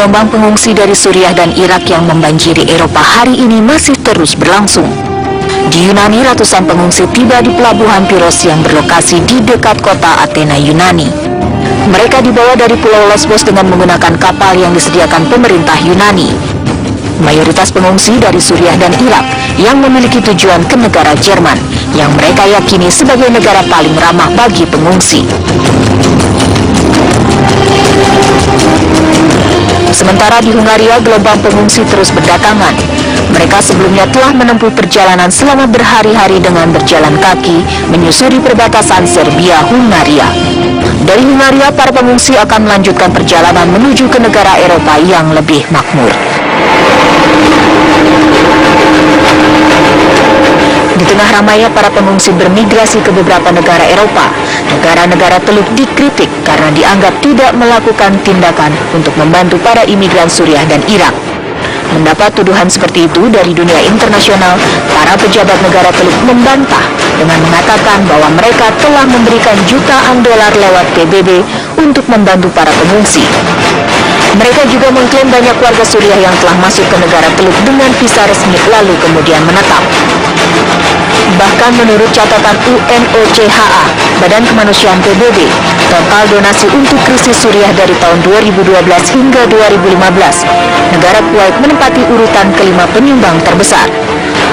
Gelombang pengungsi dari Suriah dan Irak yang membanjiri Eropa hari ini masih terus berlangsung. Di Yunani, ratusan pengungsi tiba di pelabuhan Piros yang berlokasi di dekat kota Athena, Yunani. Mereka dibawa dari Pulau Lesbos dengan menggunakan kapal yang disediakan pemerintah Yunani. Mayoritas pengungsi dari Suriah dan Irak yang memiliki tujuan ke negara Jerman, yang mereka yakini sebagai negara paling ramah bagi pengungsi. Sementara di Hungaria, gelombang pengungsi terus berdatangan. Mereka sebelumnya telah menempuh perjalanan selama berhari-hari dengan berjalan kaki menyusuri perbatasan Serbia-Hungaria. Dari Hungaria, para pengungsi akan melanjutkan perjalanan menuju ke negara Eropa yang lebih makmur. Di tengah ramainya para pengungsi bermigrasi ke beberapa negara Eropa, negara-negara Teluk dikritik karena dianggap tidak melakukan tindakan untuk membantu para imigran Suriah dan Irak. Mendapat tuduhan seperti itu dari dunia internasional, para pejabat negara Teluk membantah dengan mengatakan bahwa mereka telah memberikan jutaan dolar lewat PBB untuk membantu para pengungsi. Mereka juga mengklaim banyak warga Suriah yang telah masuk ke negara Teluk dengan visa resmi lalu kemudian menetap. Bahkan menurut catatan UNOCHA, Badan Kemanusiaan PBB, total donasi untuk krisis Suriah dari tahun 2012 hingga 2015, negara Kuwait menempati urutan kelima penyumbang terbesar.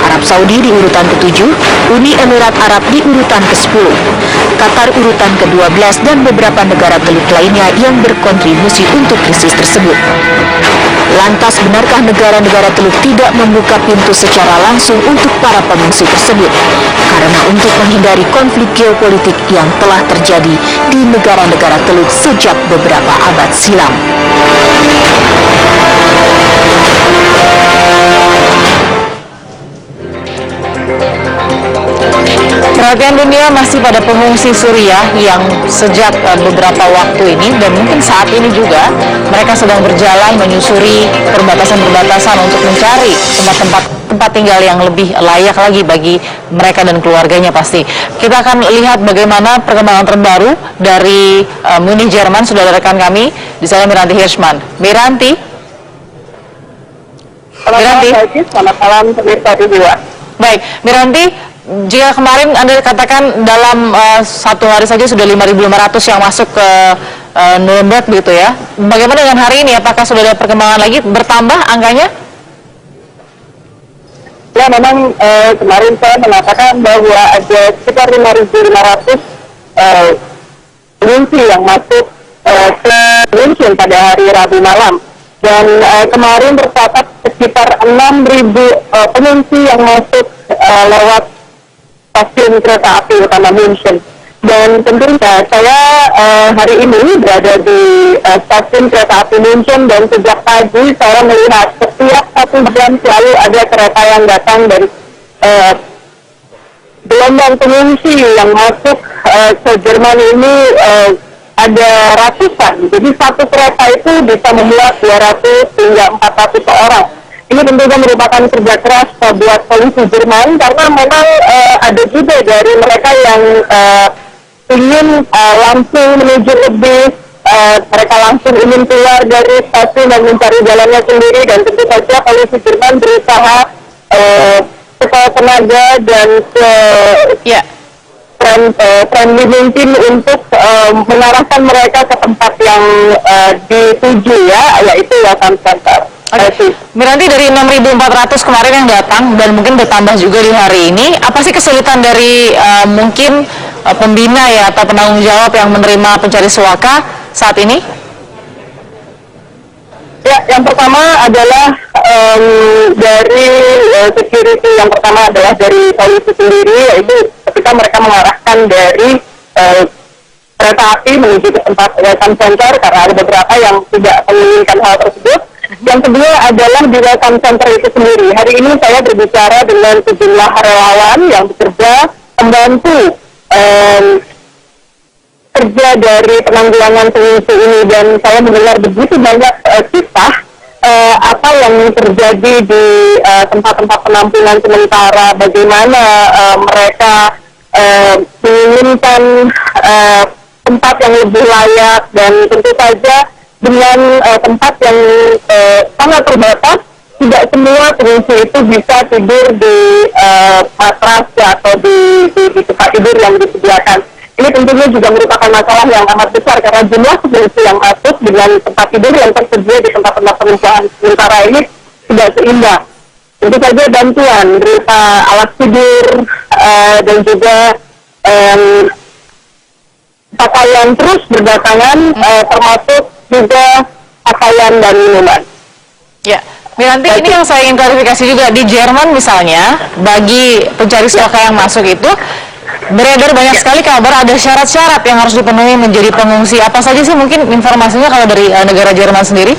Arab Saudi di urutan ke-7, Uni Emirat Arab di urutan ke-10, Qatar urutan ke-12, dan beberapa negara Teluk lainnya yang berkontribusi untuk krisis tersebut. Lantas, benarkah negara-negara Teluk tidak membuka pintu secara langsung untuk para pengungsi tersebut? Karena untuk menghindari konflik geopolitik yang telah terjadi di negara-negara Teluk sejak beberapa abad silam. Perhatian dunia masih pada pengungsi Suriah yang sejak beberapa waktu ini dan mungkin saat ini juga mereka sedang berjalan menyusuri perbatasan-perbatasan untuk mencari tempat tinggal yang lebih layak lagi bagi mereka dan keluarganya pasti. Kita akan lihat bagaimana perkembangan terbaru dari Munich, Jerman. Sudah ada rekan kami di sana, Miranti Hirschman. Miranti. Selamat malam pemirsa di luar. Baik, Miranti. Jika kemarin Anda katakan dalam satu hari saja sudah 5.500 yang masuk ke Nuremberg begitu ya. Bagaimana dengan hari ini? Apakah sudah ada perkembangan lagi bertambah angkanya? Ya, memang kemarin saya mengatakan bahwa ada sekitar 5.500 pengungsi yang masuk ke München pada hari Rabu malam. Dan kemarin tercatat sekitar 6.000 pengungsi yang masuk lewat stasiun kereta api utama München. Dan tentunya saya hari ini berada di stasiun kereta api München dan sejak pagi saya melihat setiap 1 jam selalu ada kereta yang datang dari gelombang pengungsi yang masuk ke Jerman ini ada ratusan. Jadi satu kereta itu bisa memuat 200 hingga 400 orang. Ini tentunya merupakan kerja keras buat polisi Jerman karena memang ada juga dari mereka yang ingin langsung menuju bis, mereka langsung ingin keluar dari stasiun dan mencari jalannya sendiri, dan tentu saja polisi Jerman berusaha sekuat tenaga dan friendly mungkin untuk mengarahkan mereka ke tempat yang dituju ya, yaitu Welcome Center. Miranti, dari 6.400 kemarin yang datang dan mungkin bertambah juga di hari ini, apa sih kesulitan dari mungkin pembina ya atau penanggung jawab yang menerima pencari suaka saat ini? Ya, yang pertama adalah dari security. Yang pertama adalah dari polisi sendiri, yaitu ketika mereka mengarahkan dari kereta api menuju ke tempat welcome center karena ada beberapa yang tidak menginginkan hal tersebut. Yang kedua adalah di welcome center itu sendiri. Hari ini saya berbicara dengan sejumlah relawan yang bekerja membantu kerja dari penanggulangan pengungsi ini, dan saya mendengar begitu banyak kisah apa yang terjadi di tempat-tempat penampungan sementara, bagaimana mereka menginginkan tempat yang lebih layak, dan tentu saja dengan tempat yang sangat terbatas. Tidak semua pengungsi itu bisa tidur di matras atau di tempat tidur yang disediakan. Ini tentunya juga merupakan masalah yang amat besar karena jumlah pengungsi yang masuk dengan tempat tidur yang tersedia di tempat-tempat pengungsian sementara ini tidak seimbang. Tentu saja bantuan berupa alat tidur dan juga pakaian terus berdatangan, termasuk juga pakaian dan minuman. Ya, Miranti, ini yang saya ingin klarifikasi juga, di Jerman misalnya, bagi pencari suaka yang masuk itu, beredar banyak sekali kabar ada syarat-syarat yang harus dipenuhi menjadi pengungsi. Apa saja sih mungkin informasinya kalau dari negara Jerman sendiri?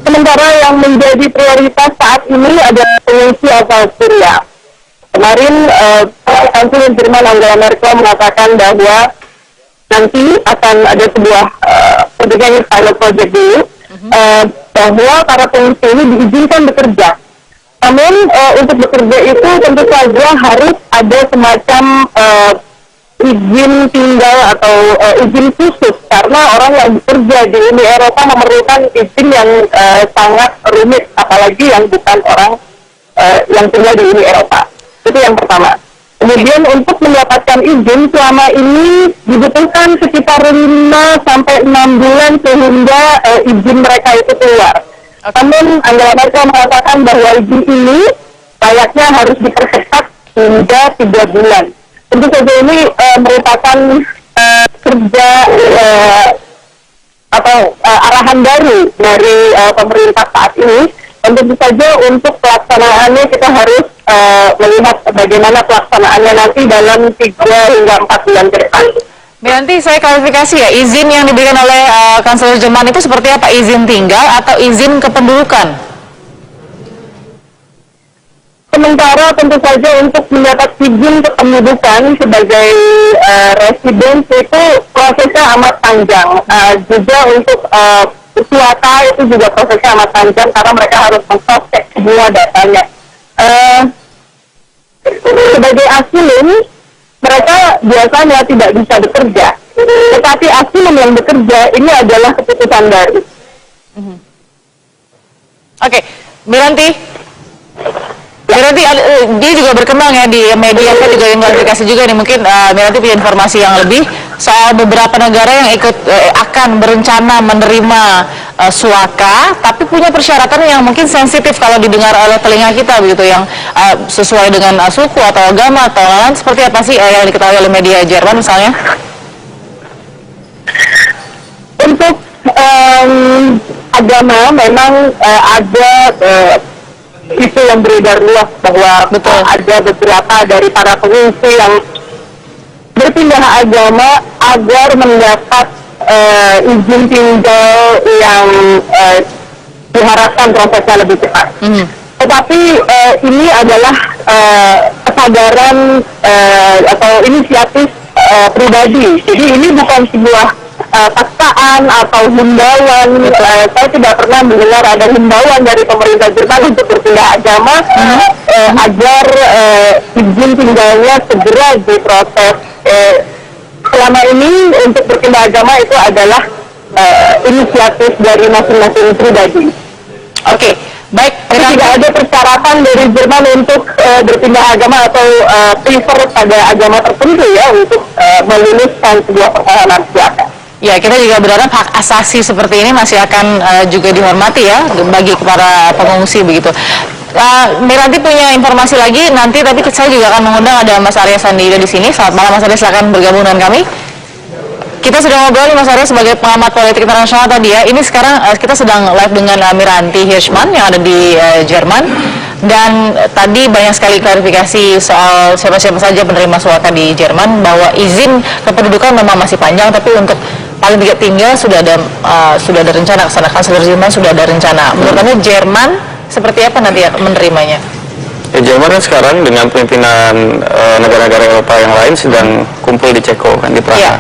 Sementara yang menjadi prioritas saat ini adalah pengungsi asal Syria. Kemarin, Kanselir Jerman Angela Merkel mengatakan bahwa nanti akan ada sebuah pilot project dulu, bahwa para pengungsi ini diizinkan bekerja. Namun untuk bekerja itu tentu saja harus ada semacam izin tinggal atau izin khusus, karena orang yang bekerja di Uni Eropa memerlukan izin yang sangat rumit, apalagi yang bukan orang yang tinggal di Uni Eropa. Itu yang pertama. Kemudian untuk mendapatkan izin selama ini dibutuhkan sekitar 5 sampai 6 bulan sehingga izin mereka itu keluar. Namun Angela Merkel mengatakan bahwa izin ini layaknya harus dipercepat hingga 3 bulan. Tentu saja ini merupakan kerja atau arahan baru dari pemerintah saat ini. Tentu saja untuk pelaksanaannya kita harus melihat bagaimana pelaksanaannya nanti dalam 3 hingga 4 bulan ke depan. Nanti saya klarifikasi ya, izin yang diberikan oleh Kanselir Jerman itu seperti apa? Izin tinggal atau izin kependudukan? Sementara tentu saja untuk mendapat izin kependudukan sebagai residen itu prosesnya amat panjang. Juga untuk suaka itu juga prosesnya amat panjang karena mereka harus mengcek semua datanya. Sebagai asilum, mereka biasanya tidak bisa bekerja. Tetapi asilum yang bekerja ini adalah keputusan baru. Oke, Miranti, dia juga berkembang ya di media, saya juga ingin klarifikasi juga nih, mungkin Miranti punya informasi yang lebih soal beberapa negara yang ikut akan berencana menerima suaka, tapi punya persyaratan yang mungkin sensitif kalau didengar oleh telinga kita begitu, yang sesuai dengan suku atau agama atau lain. Seperti apa sih yang diketahui oleh media Jerman misalnya? Untuk agama memang ada isu yang beredar luas bahwa ada beberapa dari para pengungsi yang berpindah agama agar mendapat izin tinggal yang diharapkan prosesnya lebih cepat. Tetapi ini adalah kesadaran atau inisiatif pribadi. Jadi ini bukan sebuah paksaan atau himbauan. Saya tidak pernah mendengar ada himbauan dari pemerintah Jerman untuk berpindah agama agar izin tinggalnya segera diproses. Selama ini untuk berpindah agama itu adalah inisiatif dari masing-masing pribadi. Oke, baik. Tidak ada persyaratan dari Jerman untuk berpindah agama atau prefer pada agama tertentu ya untuk meluluskan sebuah permohonan suaka. Ya, kita juga berharap hak asasi seperti ini masih akan juga dihormati ya bagi para pengungsi begitu. Miranti punya informasi lagi nanti, tapi saya juga akan mengundang ada Mas Arya Sandida di sini. Selamat malam Mas Arya, silakan bergabung dengan kami. Kita sudah ngobrol nih Mas Arya sebagai pengamat politik internasional tadi ya. Ini sekarang kita sedang live dengan Miranti Hirschman yang ada di Jerman. Dan tadi banyak sekali klarifikasi soal siapa-siapa saja penerima suaka di Jerman, bahwa izin kependudukan memang masih panjang, tapi untuk paling tidak tinggal sudah ada rencana kesana. Kanselir Jerman sudah ada rencana. Menurut Anda Jerman seperti apa nanti menerimanya? Jerman kan sekarang dengan pimpinan negara-negara Eropa yang lain sedang kumpul di Ceko kan, di Praha.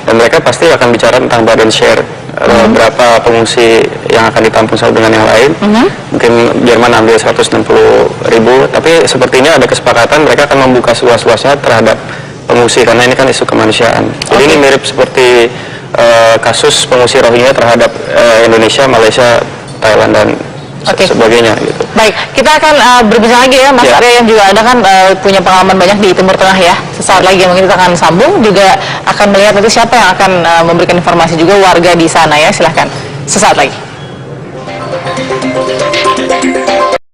Dan mereka pasti akan bicara tentang burden share, berapa pengungsi yang akan ditampung satu dengan yang lain. Mungkin Jerman ambil 160.000, tapi sepertinya ada kesepakatan mereka akan membuka seluas-luasnya terhadap pengungsi karena ini kan isu kemanusiaan. Jadi ini mirip seperti kasus pengungsi Rohingya terhadap Indonesia, Malaysia, Thailand dan sebagainya gitu. Baik, kita akan berbincang lagi ya Mas Arya, yang juga Anda kan punya pengalaman banyak di Timur Tengah ya. Sesaat lagi mungkin kita akan sambung, juga akan melihat nanti siapa yang akan memberikan informasi juga warga di sana ya. Silahkan, sesaat lagi.